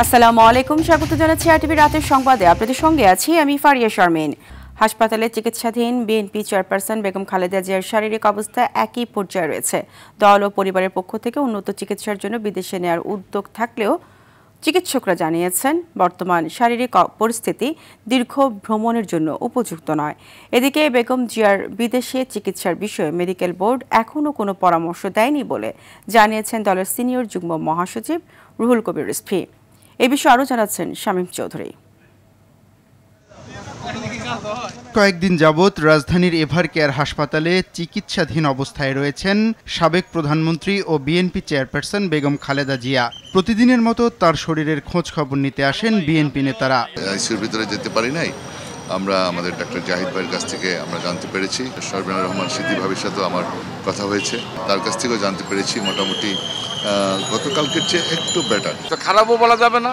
আসসালামু আলাইকুম, স্বাগত জানাচ্ছি আরটিভি রাতের সংবাদে। আপনাদের সঙ্গে আছি আমি ফারিয়া শারমিন। হাসপাতালে চিকিৎসাধীন বিএনপি চেয়ারপারসন বেগম খালেদা জিয়ার শারীরিক অবস্থা একই পর্যায়ে রয়েছে। দল ও পরিবারের পক্ষ থেকে উন্নত চিকিৎসার জন্য বিদেশে নেওয়ার উদ্যোগ থাকলেও চিকিৎসকরা জানিয়েছেন বর্তমান শারীরিক পরিস্থিতি দীর্ঘ ভ্রমণের জন্য উপযুক্ত নয়। এদিকে বেগম জিয়ার বিদেশে চিকিৎসার বিষয়ে মেডিকেল বোর্ড এখনও কোনো পরামর্শ দেয়নি বলে জানিয়েছেন দলের সিনিয়র যুগ্ম মহাসচিব রুহুল কবির রিজভী। এই বিষয়ে আরও জানাচ্ছেন শামীম চৌধুরী। কয়েকদিন যাবৎ রাজধানীর এভার কেয়ার হাসপাতালে চিকিৎসাধীন অবস্থায় রয়েছেন সাবেক প্রধানমন্ত্রী ও বিএনপি চেয়ারপারসন বেগম খালেদা জিয়া। প্রতিদিনের মতো তার শরীরের খোঁজ খবর নিতে আসেন বিএনপি নেতারা। আইসিইউর ভিতরে যেতে পারি নাই, আমরা আমাদের ডাক্তার জাহিদ ভাইয়ের কাছ থেকে আমরা জানতে পেরেছি। শর্মিনা রহমান সিদ্দি ভাবির সাথেও আমার কথা হয়েছে, তার কাছ থেকেও জানতে পেরেছি মোটামুটি গতকালকের চেয়ে একটু বেটার। খারাপও বলা যাবে না,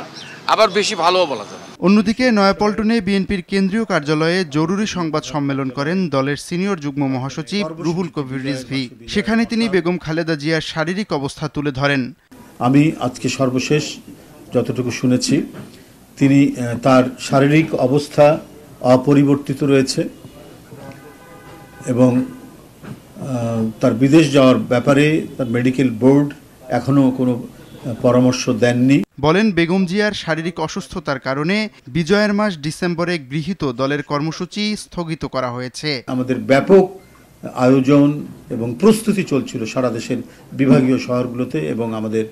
আবার বেশি ভালোও বলা যাবে। অন্যদিকে নয়াপল্টনে বিএনপির কেন্দ্রীয় কার্যালয়ে জরুরি সংবাদ সম্মেলন করেন দলের সিনিয়র যুগ্ম মহাসচিব রুহুল কবির রিজভী। সেখানে তিনি বেগম খালেদা জিয়ার শারীরিক অবস্থা তুলে ধরেন। আমি আজকে সর্বশেষ যতটুকু শুনেছি, তিনি তার শারীরিক অবস্থা অপরিবর্তিত রয়েছে এবং তার বিদেশ যাওয়ার ব্যাপারে তার মেডিকেল বোর্ড এখনো কোনো পরামর্শ দেননি। বলেন, বেগম জিয়ার শারীরিক অসুস্থতার কারণে বিজয়ের মাস ডিসেম্বরে গৃহীত দলের কর্মসূচি স্থগিত করা হয়েছে। আমাদের ব্যাপক আয়োজন এবং প্রস্তুতি চলছিল সারা দেশের বিভাগীয় শহরগুলোতে এবং আমাদের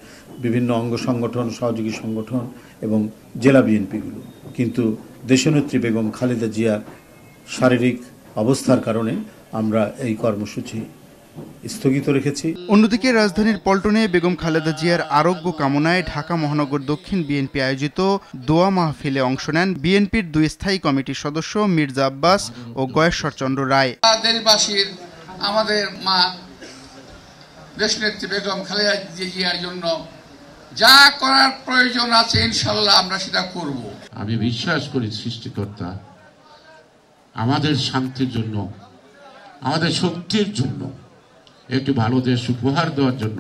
বিভিন্ন অঙ্গ সংগঠন, সহযোগী সংগঠন এবং জেলা বিএনপিগুলো, কিন্তু দেশনেত্রী বেগম খালেদা জিয়ার শারীরিক অবস্থার কারণে আমরা এই কর্মসূচি স্থগিত রেখেছি। অন্যদিকে রাজধানীর পল্টনে বেগম খালেদা জিয়ার আরোগ্য কামনায় ঢাকা মহানগর দক্ষিণ বিএনপি আয়োজিত দোয়া মাহফিলে অংশ নেন বিএনপির দুই স্থায়ী কমিটির সদস্য মির্জা আব্বাস ও গয়েশ্বর চন্দ্র রায়। দেশবাসীর, আমাদের মা দেশনেত্রী বেগম খালেদা জিয়ার জন্য যা করার প্রয়োজন আছে ইনশাআল্লাহ আমরা সেটা করব। আমি বিশ্বাস করি সৃষ্টিকর্তা আমাদের শান্তির জন্য, আমাদের শক্তির জন্য, একটি ভালো দেশ উপহার দেওয়ার জন্য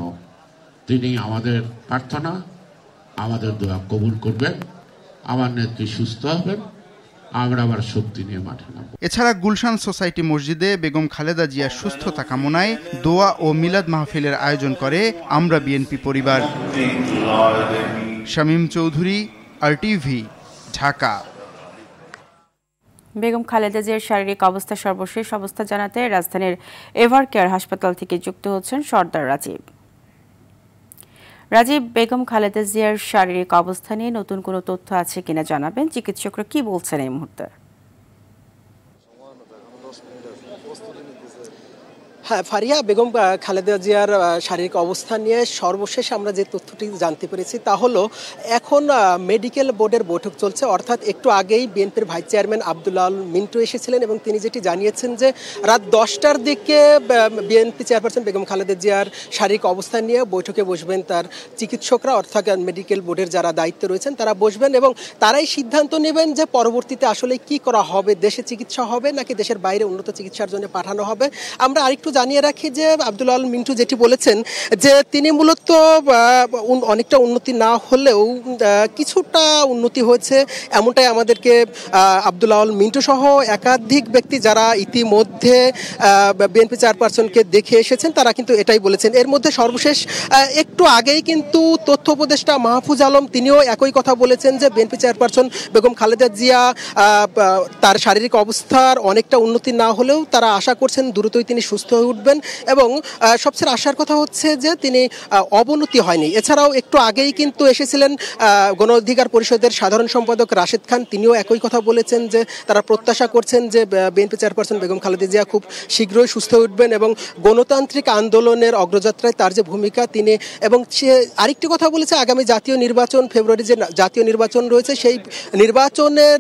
তিনি আমাদের প্রার্থনা, আমাদের দোয়া কবুল করবেন। আমার নেত্রী সুস্থ হবেন, আমরা আবার শক্তি নিয়ে মাঠে নামব। এছাড়া গুলশান সোসাইটি মসজিদে বেগম খালেদা জিয়ার সুস্থতা কামনায় দোয়া ও মিলাদ মাহফিলের আয়োজন করে আমরা বিএনপি পরিবার। শামীম চৌধুরী, আরটিভি, ঢাকা। বেগম খালেদা জিয়ার শারীরিক অবস্থা সর্বশেষ অবস্থা জানাতে রাজধানীর এভার কেয়ার হাসপাতাল থেকে যুক্ত হচ্ছেন সর্দার রাজীব। রাজীব, বেগম খালেদা জিয়ার শারীরিক অবস্থা নিয়ে নতুন কোনো তথ্য আছে কিনা জানাবেন। চিকিৎসকরা কি বলছেন এই মুহূর্তে? হ্যাঁ ফারিয়া, বেগম খালেদা জিয়ার শারীরিক অবস্থা নিয়ে সর্বশেষ আমরা যে তথ্যটি জানতে পেরেছি তা হলো এখন মেডিকেল বোর্ডের বৈঠক চলছে। অর্থাৎ একটু আগেই বিএনপির ভাইস চেয়ারম্যান আব্দুল আল মিন্টু এসেছিলেন এবং তিনি যেটি জানিয়েছেন যে রাত 10টার দিকে বিএনপি চেয়ারপারসন বেগম খালেদা জিয়ার শারীরিক অবস্থা নিয়ে বৈঠকে বসবেন তার চিকিৎসকরা, অর্থাৎ মেডিকেল বোর্ডের যারা দায়িত্বে রয়েছেন তারা বসবেন এবং তারাই সিদ্ধান্ত নেবেন যে পরবর্তীতে আসলে কি করা হবে, দেশে চিকিৎসা হবে নাকি দেশের বাইরে উন্নত চিকিৎসার জন্য পাঠানো হবে। আমরা আরেকটু জানিয়ে রাখি যে আব্দুল আল মিন্টু যেটি বলেছেন যে তিনি মূলত অনেকটা উন্নতি না হলেও কিছুটা উন্নতি হয়েছে, এমনটাই আমাদেরকে আব্দুল আল মিন্টু সহ একাধিক ব্যক্তি যারা ইতিমধ্যে বিএনপি চেয়ারপারসনকে দেখে এসেছেন তারা কিন্তু এটাই বলেছেন। এর মধ্যে সর্বশেষ একটু আগেই কিন্তু তথ্য উপদেষ্টা মাহফুজ আলম তিনিও একই কথা বলেছেন যে বিএনপি চেয়ারপারসন বেগম খালেদা জিয়া তার শারীরিক অবস্থার অনেকটা উন্নতি না হলেও তারা আশা করছেন দ্রুতই তিনি সুস্থ হয়ে উঠবেন এবং সবচেয়ে আশার কথা হচ্ছে যে তিনি অবনতি হয়নি। এছাড়াও একটু আগেই কিন্তু এসেছিলেন গণ অধিকার পরিষদের সাধারণ সম্পাদক রাশেদ খান, তিনিও একই কথা বলেছেন যে তারা প্রত্যাশা করছেন যে বিএনপি চেয়ারপারসন বেগম খালেদা জিয়া খুব শীঘ্রই সুস্থ হয়ে উঠবেন এবং গণতান্ত্রিক আন্দোলনের অগ্রযাত্রায় তার যে ভূমিকা তিনি, এবং সে আরেকটি কথা বলেছে আগামী জাতীয় নির্বাচন, ফেব্রুয়ারি যে জাতীয় নির্বাচন রয়েছে সেই নির্বাচনের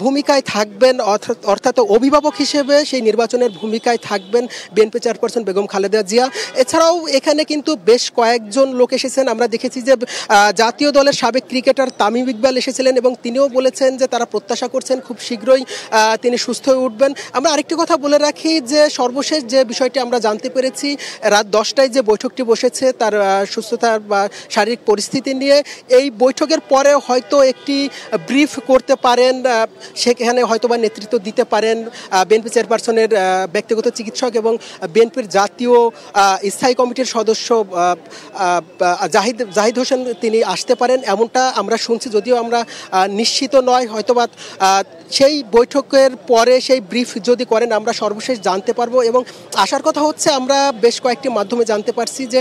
ভূমিকায় থাকবেন, অর্থাৎ অভিভাবক হিসেবে সেই নির্বাচনের ভূমিকায় থাকবেন BNP BNP chairperson Begum Khaleda Zia. এছাড়াও এখানে কিন্তু বেশ কয়েকজন লোক এসেছেন। আমরা দেখেছি যে জাতীয় দলের সাবেক ক্রিকেটার তামিম ইকবাল এসেছিলেন এবং তিনিও বলেছেন যে তারা প্রত্যাশা করছেন খুব শীঘ্রই তিনি সুস্থ হয়ে উঠবেন। আমরা আরেকটি কথা বলে রাখি যে সর্বশেষ যে বিষয়টি আমরা জানতে পেরেছি, রাত 10টায় যে বৈঠকটি বসেছে তার সুস্থতার বা শারীরিক পরিস্থিতি নিয়ে, এই বৈঠকের পরে হয়তো একটি ব্রিফ করতে পারেন, সেখানে হয়তো বা নেতৃত্ব দিতে পারেন বিএনপি চেয়ারপারসনের ব্যক্তিগত চিকিৎসক এবং বিএনপির জাতীয় স্থায়ী কমিটির সদস্য জাহিদ হোসেন, তিনি আসতে পারেন এমনটা আমরা শুনছি, যদিও আমরা নিশ্চিত নয়। হয়তোবা সেই বৈঠকের পরে সেই ব্রিফ যদি করেন আমরা সর্বশেষ জানতে পারবো। এবং আসার কথা হচ্ছে, আমরা বেশ কয়েকটি মাধ্যমে জানতে পারছি যে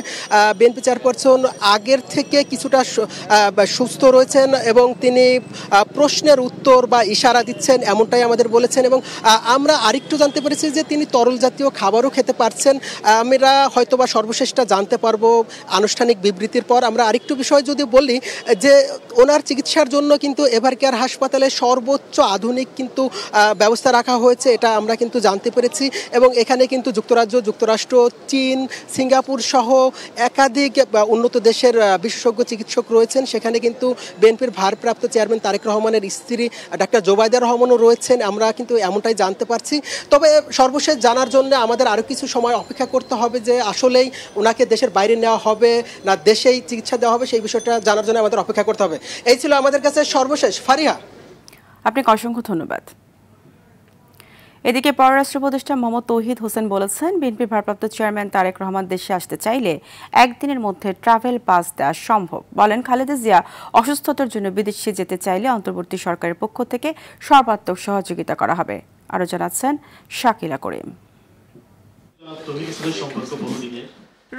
বিএনপি চেয়ারপারসন আগের থেকে কিছুটা সুস্থ রয়েছেন এবং তিনি প্রশ্নের উত্তর বা ইশারা দিচ্ছেন, এমনটাই আমাদের বলেছেন। এবং আমরা আরেকটু জানতে পেরেছি যে তিনি তরল জাতীয় খাবারও খেতে পারছেন। আমরা হয়তোবা সর্বশেষটা জানতে পারবো আনুষ্ঠানিক বিবৃতির পর। আমরা আরেকটু বিষয় যদি বলি যে ওনার চিকিৎসার জন্য কিন্তু এভারকেয়ার হাসপাতালে সর্বোচ্চ আধুনিক কিন্তু ব্যবস্থা রাখা হয়েছে, এটা আমরা কিন্তু জানতে পেরেছি। এবং এখানে কিন্তু যুক্তরাজ্য, যুক্তরাষ্ট্র, চীন, সিঙ্গাপুর সহ একাধিক উন্নত দেশের বিশেষজ্ঞ চিকিৎসক রয়েছেন। সেখানে কিন্তু বিএনপির ভারপ্রাপ্ত চেয়ারম্যান তারেক রহমানের স্ত্রী ডাক্তার জোবাইদা রহমানও রয়েছেন, আমরা কিন্তু এমনটাই জানতে পারছি। তবে সর্বশেষ জানার জন্য আমাদের আরও কিছু সময় অপেক্ষা করতে হবে যে আসলেই ওনাকে দেশের বাইরে নেওয়া হবে না দেশেই চিকিৎসা দেওয়া হবে, সেই বিষয়টা জানার জন্য আমাদের অপেক্ষা করতে হবে। এই ছিল আমাদের কাছে সর্বশেষ। ফারিহা, আপনাকে অসংখ্য ধন্যবাদ। এদিকে পররাষ্ট্র উপদেষ্টা মোহাম্মদ তৌহিদ হোসেন বলেছেন, বিএনপির ভারপ্রাপ্ত চেয়ারম্যান তারেক রহমান দেশে আসতে চাইলে একদিনের মধ্যে ট্রাভেল পাস দেওয়া সম্ভব। বলেন, খালেদা জিয়া অসুস্থতার জন্য বিদেশে যেতে চাইলে অন্তর্বর্তী সরকারের পক্ষ থেকে সর্বাত্মক সহযোগিতা করা হবে। আরও জানাচ্ছেন শাকিলা করিম।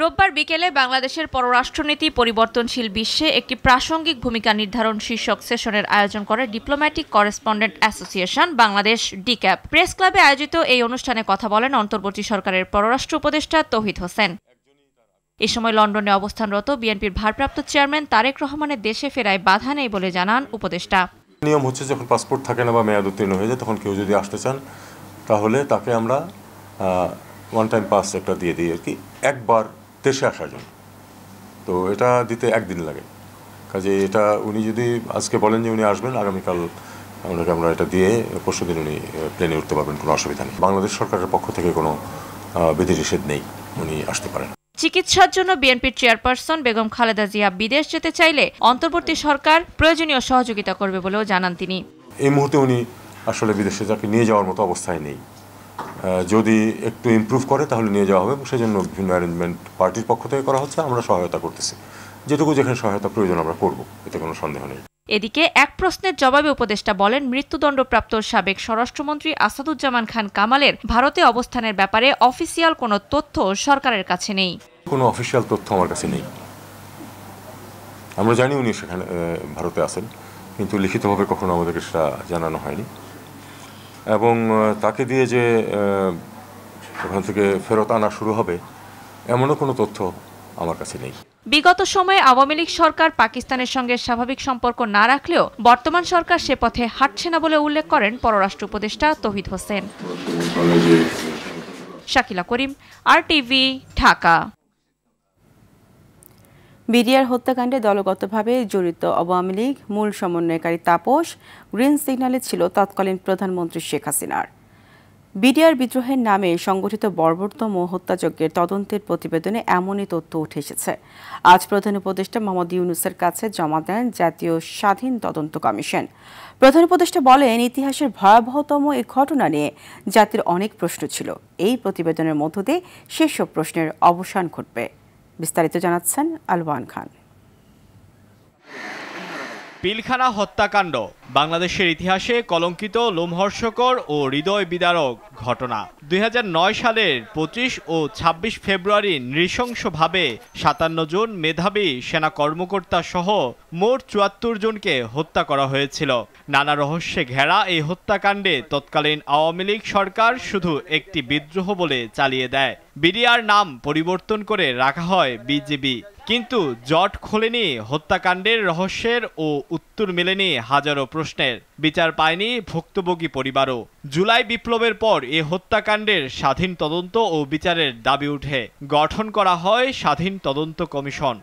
রোববার বিকেলে বাংলাদেশের পররাষ্ট্রনীতি পরিবর্তনশীল বিশ্বে একটি প্রাসঙ্গিক ভূমিকা নির্ধারণ শীর্ষক সেশনের আয়োজন করে diplomatic correspondent association Bangladesh ডিক্যাপ। Press ক্লাবে আয়োজিত এই অনুষ্ঠানে কথা বলেন অন্তর্বর্তী সরকারের পররাষ্ট্র উপদেষ্টা তৌহিদ হোসেন। এ সময় লন্ডনে অবস্থানরত বিএনপির ভারপ্রাপ্ত চেয়ারম্যান তারেক রহমানের দেশে ফেরায় বাধা নেই বলে জানান উপদেষ্টা। নিয়ম হচ্ছে যখন পাসপোর্ট থাকে না বা মেয়াদ উত্তীর্ণ হয়ে যায়, তখন কেউ যদি আসতে চান তাহলে তাকে আমরা ওয়ান টাইম পাস একটা দিয়ে দিই আর কি, একবার দেশে আসার জন্য। তো এটা দিতে একদিন লাগে, কাজে এটা উনি যদি আজকে বলেন যে উনি আসবেন, আগামীকাল আমরা এটা দিয়ে পরশুদিন উনি প্লেনে উঠতে পারবেন, কোনো অসুবিধা নেই। বাংলাদেশ সরকারের পক্ষ থেকে কোনো বিধিনিষেধ নেই, উনি আসতে পারেন। চিকিৎসার জন্য বিএনপির চেয়ারপারসন বেগম খালেদা জিয়া বিদেশ যেতে চাইলে অন্তর্বর্তী সরকার প্রয়োজনীয় সহযোগিতা করবে বলেও জানান তিনি। এই মুহূর্তে উনি আসলে বিদেশে যাকে নিয়ে যাওয়ার মতো অবস্থায় নেই, যদি একটু ইমপ্রুভ করে তাহলে নিয়ে যাওয়া হবে। সেজন্য বিভিন্ন অ্যারেঞ্জমেন্ট পার্টির পক্ষ থেকে করা হচ্ছে, আমরা সহায়তা করতেছি, যেটুকু যেখানে সহায়তা প্রয়োজন আমরা করব, এতে কোনো সন্দেহ নেই। এদিকে এক প্রশ্নের জবাবে উপদেষ্টা বলেন, মৃত্যুদণ্ডপ্রাপ্ত সাবেক স্বরাষ্ট্রমন্ত্রী আসাদুজ্জামান খান কামালের ভারতে অবস্থানের ব্যাপারে অফিসিয়াল কোনো তথ্য সরকারের কাছে নেই। কোনো অফিসিয়াল তথ্য আমার কাছে নেই। আমরা জানি উনি সেখানে ভারতে আছেন, কিন্তু লিখিতভাবে কখনো আমাদেরকে সেটা জানানো হয়নি। এবং তাকে দিয়ে যে ওখান থেকে ফেরত আনা শুরু হবে এমনও কোনো তথ্য আমার কাছে নেই। বিগত সময়ে আওয়ামী লীগ সরকার পাকিস্তানের সঙ্গে স্বাভাবিক সম্পর্ক না রাখলেও বর্তমান সরকার সে পথে হাঁটছে না বলে উল্লেখ করেন পররাষ্ট্র উপদেষ্টা তৌহিদ হোসেন। শাকিলা করিম, RTV, ঢাকা। বিডিআর হত্যাকাণ্ডে দলগতভাবে জড়িত আওয়ামী লীগ মূল সমন্বয়কারী তাপস গ্রিন সিগন্যালে ছিল তৎকালীন প্রধানমন্ত্রী শেখ হাসিনার। বিডিআর বিদ্রোহের নামে সংগঠিত বর্বরতম হত্যাযজ্ঞের তদন্তের প্রতিবেদনে এমনই তথ্য উঠে এসেছে। আজ প্রধান উপদেষ্টা মোহাম্মদ ইউনূসের কাছে জমা দেন জাতীয় স্বাধীন তদন্ত কমিশন। প্রধান উপদেষ্টা বলেন, ইতিহাসের ভয়াবহতম এই ঘটনা নিয়ে জাতির অনেক প্রশ্ন ছিল। এই প্রতিবেদনের মধ্য দিয়ে সেসব প্রশ্নের অবসান ঘটবে। বিস্তারিত জানাচ্ছেন আলওয়ান খান। পিলখানা হত্যাকাণ্ড বাংলাদেশের ইতিহাসে কলঙ্কিত, লোমহর্ষকর ও হৃদয় বিদারক ঘটনা। 2009 সালের 25 ও 26 ফেব্রুয়ারি নৃশংসভাবে 57 জন মেধাবী সেনা কর্মকর্তা সহ মোট 74 জনকে হত্যা করা হয়েছিল। নানা রহস্যে ঘেরা এই হত্যাকাণ্ডে তৎকালীন আওয়ামী লীগ সরকার শুধু একটি বিদ্রোহ বলে চালিয়ে দেয়। বিডিআর নাম পরিবর্তন করে রাখা হয় বিজিবি। কিন্তু জট খোলেনি হত্যাকাণ্ডের রহস্যের ও উত্তর মেলেনি হাজারো প্রশ্নের। বিচার পায়নি ভুক্তভোগী পরিবারও। জুলাই বিপ্লবের পর এ হত্যাকাণ্ডের স্বাধীন তদন্ত ও বিচারের দাবি উঠে। গঠন করা হয় স্বাধীন তদন্ত কমিশন।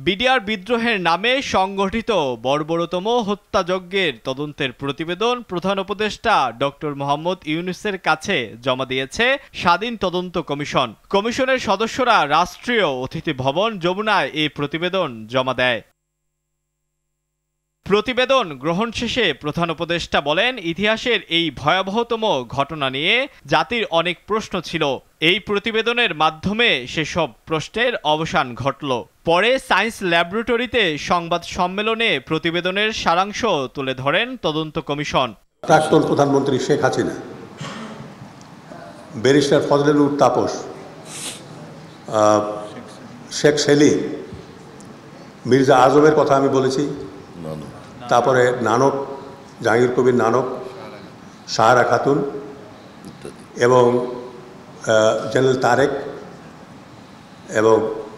বিডিআর বিদ্রোহের নামে সংগঠিত বর্বরতম হত্যাযজ্ঞের তদন্তের প্রতিবেদন প্রধান উপদেষ্টা ডক্টর মোহাম্মদ ইউনূসের কাছে জমা দিয়েছে স্বাধীন তদন্ত কমিশন। কমিশনের সদস্যরা রাষ্ট্রীয় অতিথি ভবন যমুনায় এই প্রতিবেদন জমা দেয়। প্রতিবেদন গ্রহণ শেষে প্রধান উপদেষ্টা বলেন, ইতিহাসের এই ভয়াবহতম ঘটনা নিয়ে জাতির অনেক প্রশ্ন ছিল। এই প্রতিবেদনের মাধ্যমে সেসব প্রশ্নের অবসান ঘটল। পরে সায়েন্স ল্যাবরেটরিতে সংবাদ সম্মেলনে প্রতিবেদনের সারাংশ তুলে ধরেন তদন্ত কমিশন। প্রাক্তন প্রধানমন্ত্রী শেখ হাসিনা, ব্যারিস্টার ফজলেনুর তাপস, শেখ সেলিম, মির্জা আজমের কথা আমি বলেছি, তারপরে নানক, জাহাঙ্গীর কবির নানক, সাহারা খাতুন এবং জেনারেল তারেক এবং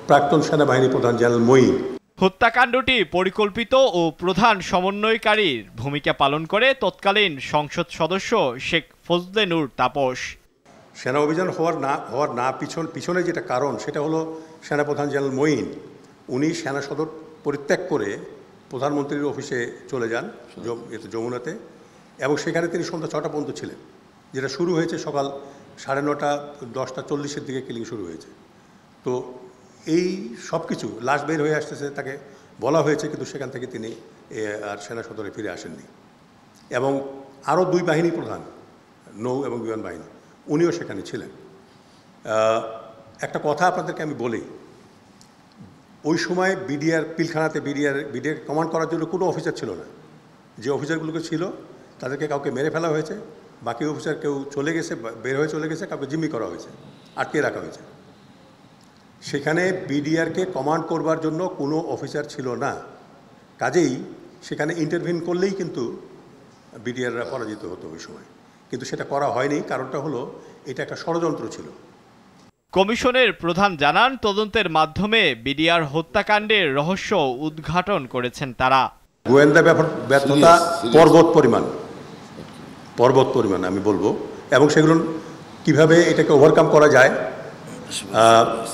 প্রাক্তন সেনাবাহিনী প্রধান জেনারেল মঈন। হত্যাকাণ্ডটি পরিকল্পিত ও প্রধান সমন্বয়কারীর ভূমিকা পালন করে তৎকালীন সংসদ সদস্য শেখ ফজলেনুর তাপস। সেনা অভিযান হওয়ার পিছনে যেটা কারণ সেটা হলো সেনাপ্রধান জেনারেল মঈন। উনি সেনা সদর পরিত্যাগ করে প্রধানমন্ত্রীর অফিসে চলে যান যমুনাতে, এবং সেখানে তিনি সন্ধ্যা 6টা পর্যন্ত ছিলেন, যেটা শুরু হয়েছে সকাল 9:30, 10:40 দিকে কিলিং শুরু হয়েছে। তো এই সব কিছু লাশ বের হয়ে আসতেছে, তাকে বলা হয়েছে, কিন্তু সেখান থেকে তিনি আর সেনা সদরে ফিরে আসেননি। এবং আরও 2 বাহিনী প্রধান, নৌ এবং বিমান বাহিনী, উনিও সেখানে ছিলেন। একটা কথা আপনাদেরকে আমি বলি, ওই সময় বিডিআর পিলখানাতে বিডিআর কমান্ড করার জন্য কোনো অফিসার ছিল না। যে অফিসারগুলোকে ছিল তাদেরকে কাউকে মেরে ফেলা হয়েছে, বাকি অফিসার কেউ চলে গেছে, বের হয়ে চলে গেছে, কাউকে জিম্মি করা হয়েছে, আটকে রাখা হয়েছে। সেখানে বিডিআরকে কমান্ড করবার জন্য কোনো অফিসার ছিল না। কাজেই সেখানে ইন্টারভিন করলেই কিন্তু বিডিআররা পরাজিত হতো ওই সময়, কিন্তু সেটা করা হয়নি। কারণটা হলো এটা একটা ষড়যন্ত্র ছিল। কমিশনের প্রধান জানান, তদন্তের মাধ্যমে বিডিআর হত্যাকাণ্ডের রহস্য উদ্ঘাটন করেছেন তারা। গোয়েন্দা ব্যর্থতা পর্বত পরিমাণ আমি বলবো, এবং সেগুলো কিভাবে এটাকে ওভারকাম করা যায়,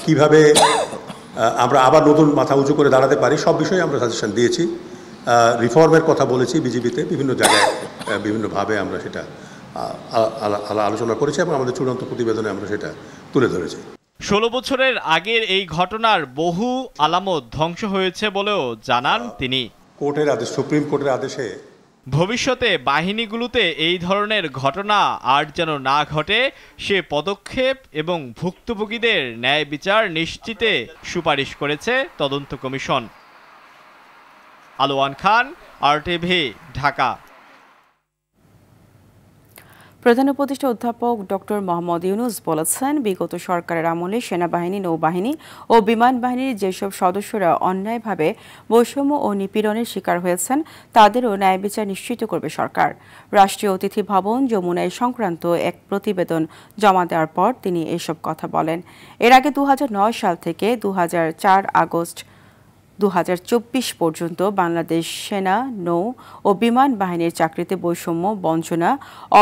কিভাবে আমরা আবার নতুন মাথা উঁচু করে দাঁড়াতে পারি, সব বিষয়ে আমরা সাজেশন দিয়েছি। রিফর্মের কথা বলেছি বিজেপিতে, বিভিন্ন জায়গায় বিভিন্নভাবে আমরা সেটা আলোচনা করেছি এবং আমাদের চূড়ান্ত প্রতিবেদনে আমরা সেটা তুলে ধরেছি। 16 বছরের আগের এই ঘটনার বহু আলামত ধ্বংস হয়েছে বলেও জানান তিনি। কোর্টের আদেশ, সুপ্রিম কোর্টের আদেশে ভবিষ্যতে বাহিনীগুলোতে এই ধরনের ঘটনা আর যেন না ঘটে সে পদক্ষেপ এবং ভুক্তভোগীদের ন্যায় বিচার নিশ্চিতে সুপারিশ করেছে তদন্ত কমিশন। আলোয়ান খান, RTV, ঢাকা। প্রধান উপদেষ্টা অধ্যাপক ডক্টর মোহাম্মদ ইউনূস বলেছেন, বিগত সরকারের আমলে সেনাবাহিনী, নৌবাহিনী ও বিমান বাহিনীর যেসব সদস্যরা অন্যায়ভাবে বৈষম্য ও নিপীড়নের শিকার হয়েছেন তাদেরও ন্যায় বিচার নিশ্চিত করবে সরকার। রাষ্ট্রীয় অতিথি ভবন যমুনায় সংক্রান্ত এক প্রতিবেদন জমা দেওয়ার পর তিনি এসব কথা বলেন। এর আগে 2009 সাল থেকে 2004 আগস্ট 2024 পর্যন্ত বাংলাদেশ সেনা, নৌ ও বিমান বাহিনীর চাকরিতে বৈষম্য, বঞ্চনা,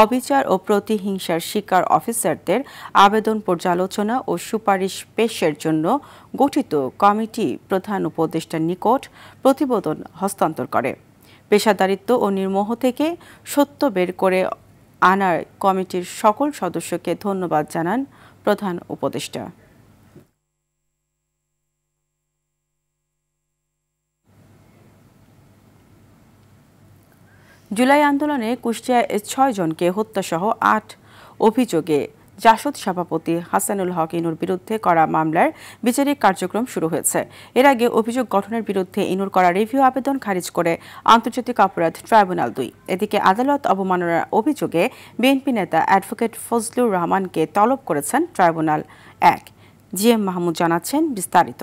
অবিচার ও প্রতিহিংসার শিকার অফিসারদের আবেদন পর্যালোচনা ও সুপারিশ পেশের জন্য গঠিত কমিটি প্রধান উপদেষ্টার নিকট প্রতিবেদন হস্তান্তর করে। পেশাদারিত্ব ও নির্মোহ থেকে সত্য বের করে আনার কমিটির সকল সদস্যকে ধন্যবাদ জানান প্রধান উপদেষ্টা। জুলাই আন্দোলনে কুষ্টিয়ায় 6 জনকে হত্যাসহ 8 অভিযোগে জাসদ সভাপতি হাসানুল হক ইনুর বিরুদ্ধে করা মামলার বিচারিক কার্যক্রম শুরু হয়েছে। এর আগে অভিযোগ গঠনের বিরুদ্ধে ইনুর করা রিভিউ আবেদন খারিজ করে আন্তর্জাতিক অপরাধ ট্রাইব্যুনাল 2। এদিকে আদালত অবমাননার অভিযোগে বিএনপি নেতা অ্যাডভোকেট ফজলুর রহমানকে তলব করেছেন ট্রাইব্যুনাল 1। GM মাহমুদ জানাচ্ছেন বিস্তারিত।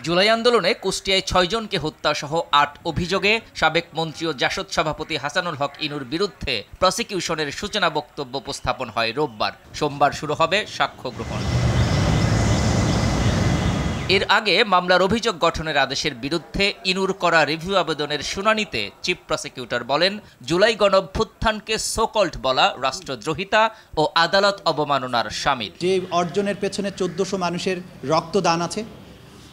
জুলাই আন্দোলনে কুষ্টিয়ায় 6 জনকে হত্যাসহ 8 অভিযোগে সাবেক মন্ত্রী ও জাসদ সভাপতি হাসানুল হক ইনুর বিরুদ্ধে প্রসিকিউশনের সূচনা বক্তব্য উপস্থাপন হয় রোববার। সোমবার শুরু হবে সাক্ষ্য গ্রহণ। এর আগে মামলার অভিযোগ গঠনের আদেশের বিরুদ্ধে ইনুর করা রিভিউ আবেদনের শুনানিতে চিফ প্রসিকিউটর বলেন, জুলাই গণঅভ্যুত্থানকে সোকল্ড বলা রাষ্ট্রদ্রোহিতা ও আদালত অবমাননার শামিল। যে অর্জনের পেছনে 1400 মানুষের রক্তদান আছে,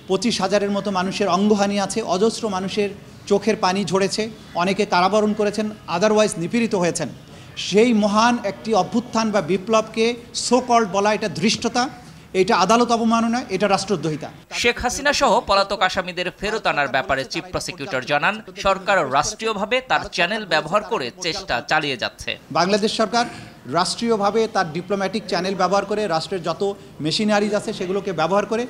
25,000-এর মতো মানুষের অঙ্গহানি আছে, অজস্র মানুষের চোখের পানি ঝরেছে, অনেকে কারাবরণ করেছেন, আদারওয়াইজ নিপীড়িত হয়েছেন। সেই মহান একটি অভ্যুত্থান বা বিপ্লবকে সোকল্ড বলা এটা ধৃষ্টতা, এটা আদালত অবমাননা, এটা রাষ্ট্রদ্রোহিতা। শেখ হাসিনা সহ পলাতক আসামিদের ফেরত আনার ব্যাপারে চিফ প্রসিকিউটর জানান, সরকার রাষ্ট্রীয়ভাবে তার চ্যানেল ব্যবহার করে চেষ্টা চালিয়ে যাচ্ছে। বাংলাদেশ সরকার রাষ্ট্রীয়ভাবে তার ডিপ্লোম্যাটিক চ্যানেল ব্যবহার করে, রাষ্ট্রের যত মেশিনারিজ আছে সেগুলোকে ব্যবহার করে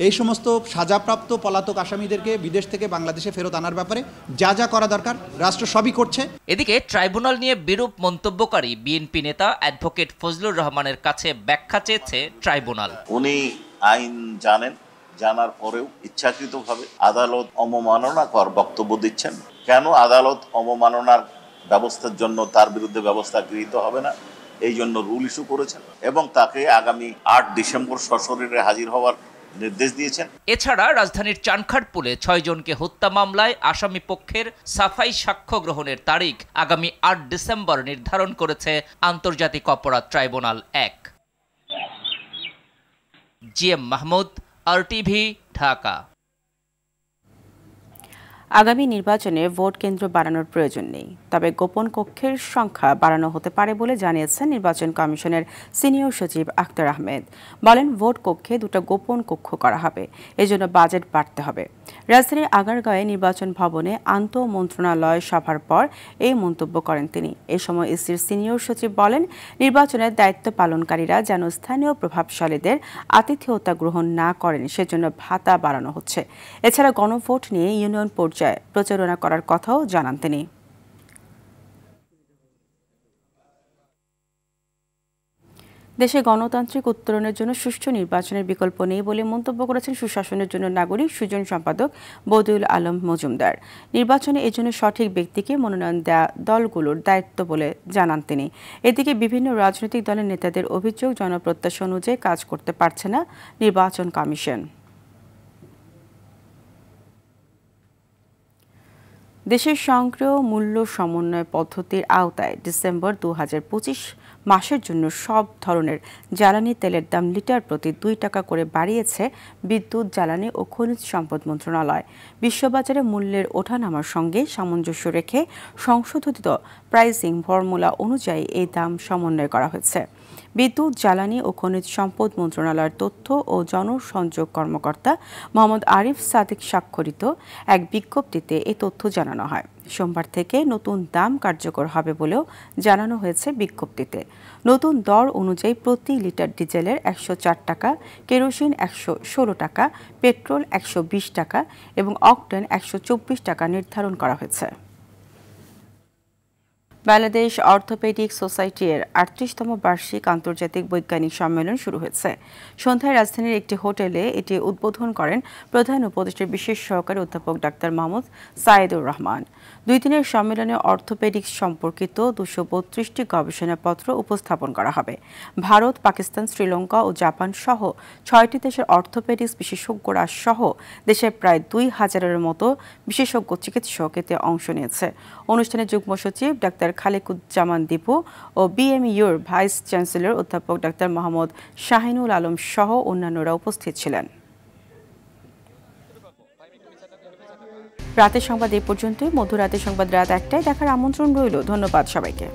এই সমস্ত সাজাপ্রাপ্ত পলাতক আসামিদেরকে বিদেশ থেকে বাংলাদেশে ফেরত আনার ব্যাপারে যা যা করা দরকার রাষ্ট্র সবই করছে। এদিকে ট্রাইব্যুনাল নিয়ে বিরূপ মন্তব্যকারী বিএনপি নেতা অ্যাডভোকেট ফজলুর রহমানের কাছে ব্যাখ্যা চেয়েছে ট্রাইব্যুনাল। উনি আইন জানেন, জানার পরেও ইচ্ছাকৃতভাবে আদালত অবমাননাকর বক্তব্য দিচ্ছেন। কেন আদালত অবমাননার ব্যবস্থার জন্য তার বিরুদ্ধে ব্যবস্থা গৃহীত হবে না, এই জন্য রুল ইস্যু করেছেন এবং তাকে আগামী 8 ডিসেম্বর সশরীরে হাজির হওয়ার নির্দেশ দিয়েছেন। এছাড়া রাজধানীর চানখারপুলে 6 জনকে হত্যা মামলায় আসামি পক্ষের সাফাই সাক্ষ্য গ্রহণের তারিখ আগামী 8 ডিসেম্বর নির্ধারণ করেছে আন্তর্জাতিক অপরাধ tribunal 1। GM Mahmud, RTV, Dhaka. আগামী নির্বাচনে ভোট কেন্দ্র বাড়ানোর প্রয়োজন নেই, তবে গোপন কক্ষের সংখ্যা বাড়ানো হতে পারে বলে জানিয়েছেন নির্বাচন কমিশনের সিনিয়র সচিব আখতার আহমেদ। বলেন, ভোট কক্ষে 2টা গোপন কক্ষ করা হবে, এজন্য বাজেট বাড়তে হবে। রাজধানীর আগারগাঁওয়ে নির্বাচন ভবনে আন্তঃ মন্ত্রণালয় সভার পর এই মন্তব্য করেন তিনি। এ সময় ইসির সিনিয়র সচিব বলেন, নির্বাচনের দায়িত্ব পালনকারীরা যেন স্থানীয় প্রভাবশালীদের আতিথেয়তা গ্রহণ না করেন সেজন্য ভাতা বাড়ানো হচ্ছে। এছাড়া গণভোট নিয়ে ইউনিয়ন পর্যায়ে প্রচারণা করার কথাও জানান তিনি। দেশে গণতান্ত্রিক উত্তরণের জন্য সুষ্ঠু নির্বাচনের বিকল্প নেই বলে মন্তব্য করেছেন সুশাসনের জন্য নাগরিক সুজন সম্পাদক বদিউল আলম মজুমদার। নির্বাচনে এজন্য সঠিক ব্যক্তিকে মনোনয়ন দেওয়া দলগুলোর দায়িত্ব বলে জানান তিনি। এদিকে বিভিন্ন রাজনৈতিক দলের নেতাদের অভিযোগ, জনপ্রত্যাশা অনুযায়ী কাজ করতে পারছে না নির্বাচন কমিশন। দেশের স্বয়ংক্রিয় মূল্য সমন্বয় পদ্ধতির আওতায় ডিসেম্বর 2025 মাসের জন্য সব ধরনের জ্বালানি তেলের দাম লিটার প্রতি 2 টাকা করে বাড়িয়েছে বিদ্যুৎ, জ্বালানি ও খনিজ সম্পদ মন্ত্রণালয়। বিশ্ববাজারে মূল্যের ওঠানামার সঙ্গে সামঞ্জস্য রেখে সংশোধিত প্রাইসিং ফর্মুলা অনুযায়ী এই দাম সমন্বয় করা হয়েছে। বিদ্যুৎ, জ্বালানি ও খনিজ সম্পদ মন্ত্রণালয়ের তথ্য ও জনসংযোগ কর্মকর্তা মোহাম্মদ আরিফ সাদিক স্বাক্ষরিত এক বিজ্ঞপ্তিতে এই তথ্য জানানো হয়। সোমবার থেকে নতুন দাম কার্যকর হবে বলেও জানানো হয়েছে বিজ্ঞপ্তিতে। নতুন দর অনুযায়ী প্রতি লিটার ডিজেলের 104 টাকা, কেরোসিন 116 টাকা, পেট্রোল 120 টাকা এবং অকটেন 124 টাকা নির্ধারণ করা হয়েছে। বাংলাদেশ অর্থোপেডিক সোসাইটির 38তম বার্ষিক আন্তর্জাতিক বৈজ্ঞানিক সম্মেলন শুরু হয়েছে। সন্ধ্যায় রাজধানীর একটি হোটেলে এটি উদ্বোধন করেন প্রধান উপদেষ্টার বিশেষ সহকারী অধ্যাপক ডাক্তার মোহাম্মদ সাইদুর রহমান। 2 দিনের সম্মেলনে অর্থোপেডিক্স সম্পর্কিত 232টি গবেষণাপত্র উপস্থাপন করা হবে। ভারত, পাকিস্তান, শ্রীলঙ্কা ও জাপান সহ 6টি দেশের অর্থোপেডিক্স বিশেষজ্ঞরা সহ দেশের প্রায় 2000-এর মতো বিশেষজ্ঞ চিকিৎসক এতে অংশ নিয়েছে। অনুষ্ঠানে যুগ্ম সচিব ডাক্তার খালেকুজ্জামান দীপু ও বিএমইউর ভাইস চ্যান্সেলর অধ্যাপক ডাক্তার মোহাম্মদ শাহিনুল আলম সহ অন্যান্যরা উপস্থিত ছিলেন। রাতের সংবাদ এই পর্যন্তই। মধ্যরাতের সংবাদ রাত 1টায় দেখার আমন্ত্রণ রইল। ধন্যবাদ সবাইকে।